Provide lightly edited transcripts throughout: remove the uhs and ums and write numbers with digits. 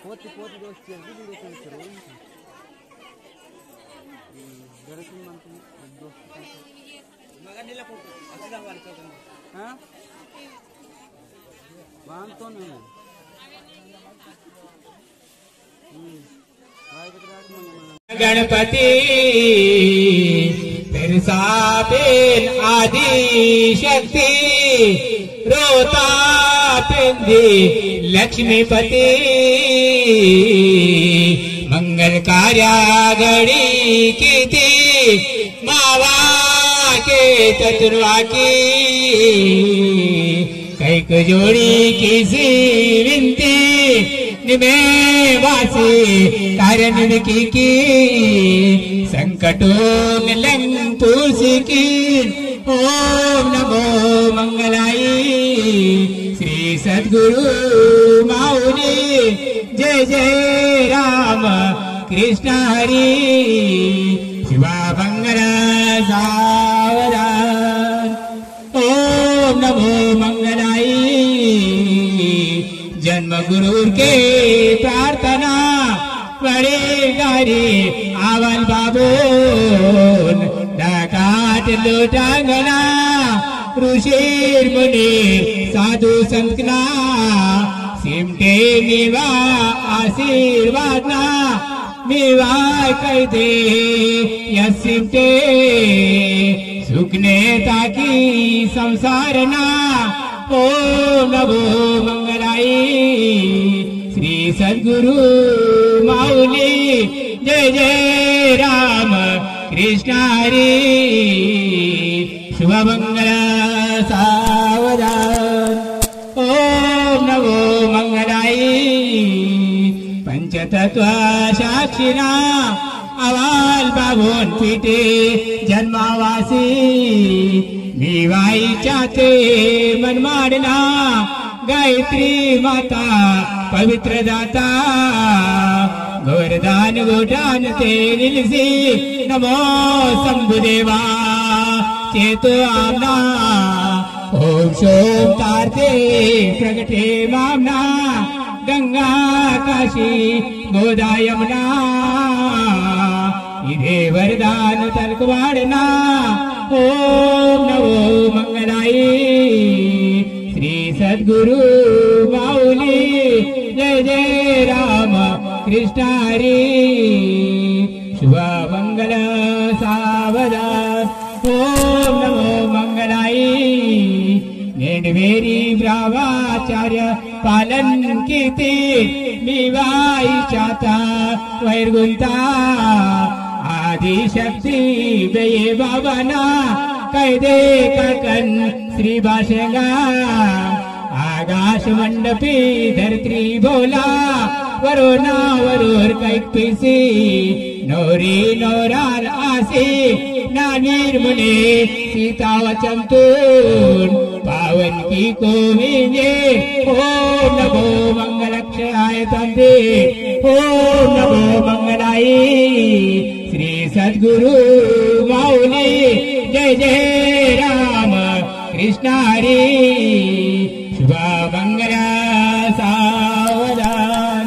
पोती दोस्त गणपति बिरसा बिन आदि शक्ति रोता पिंदी लक्ष्मीपति मंगल कार्या घड़ी की थी मावा के चतुर्वा की कैक जोड़ी किसी विनती निमे वासी कारण की संकटों लंगपुर की ओम नमो मंगलाई श्री सद्गुरु माऊली जय जय राम कृष्ण हरि शिवा मंगल सावधान ओम नमो मंगलाई जन्म गुरु के प्रार्थना बड़े गारी आवल बाबून डाकाट लुटांगना ऋषि मुनि साधु संतना सिमटे मेवा आशीर्वाद ना मेवा कह दे या सिमटे सुखने ताकि संसार ना ओम नमो मंगलाई श्री सद्गुरु माऊली जय जय राम कृष्ण हरि शुभ मंगल सावधान ओम नमो मंगलाई पंचतत्व साक्षिणा अवाल बाबून पीठे जन्मावासी निवाई चाहते मन मारना गायत्री माता पवित्र दाता गोवर्धन गोठान ते निलसी नमो शंभुदेवा चेतो आमना ओम शोम तारते प्रगटे मामना गंगा काशी गोदा यमुना इधे वरदान तलकवाड़ना ओम नमो मंगलाई श्री सद्गुरु माऊली जय जय राम कृष्ण हरि शुभ मंगल सावधान ओम नमो मंगलाई नेडवेरी ब्राह्मचार्य पालन कीर्ति निवाई चाता वैरगुंता आदि शक्ति बये बाबाना कैदे ककन श्री भाषेगा आकाश मंडपी धरत्री बोला वरोना वरोर कैक पिसी नौरी नौराल आसी नानीर मुने सीता वचमतून पावन की कोविंजे ओम नमो मंगलक्षाय तंदे ओम नमो मंगलाई श्री सद्गुरु माऊली जय जय राम कृष्ण हरि शुभ मंगल सावधान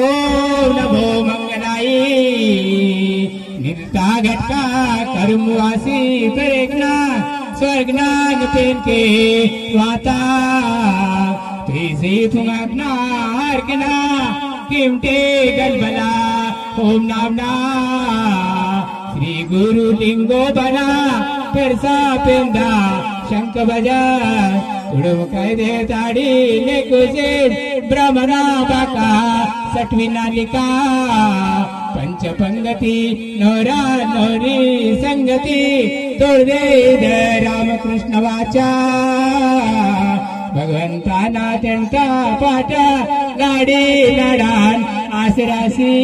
ओम नमो मंगलाई निर्ता घटका कर्मवासी प्रेगना स्वर्गनाग पेन के वाता प्रीसी फुंगना अर्गना किमटे गलबला ओम नामना श्री गुरु लिंगो बना परसा पेंदा शंख बजा उड़व कैदे ताड़ी ने कुसे ब्रह्मणा बाका सठवी नालिका पंच पंगति नौरा नौरी संगति तोड़ दे राम कृष्ण वाचा भगवंता नाथनका पाठ गाडी लडान आसरासी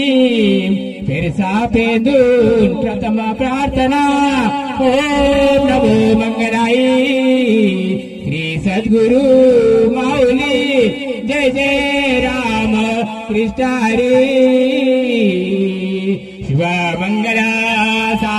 फिरसा पेदून प्रथम प्रार्थना ओम नमो मंगलाई श्री सद्गुरु माऊली जय जय राम कृष्ण हरि शिव मंगला सा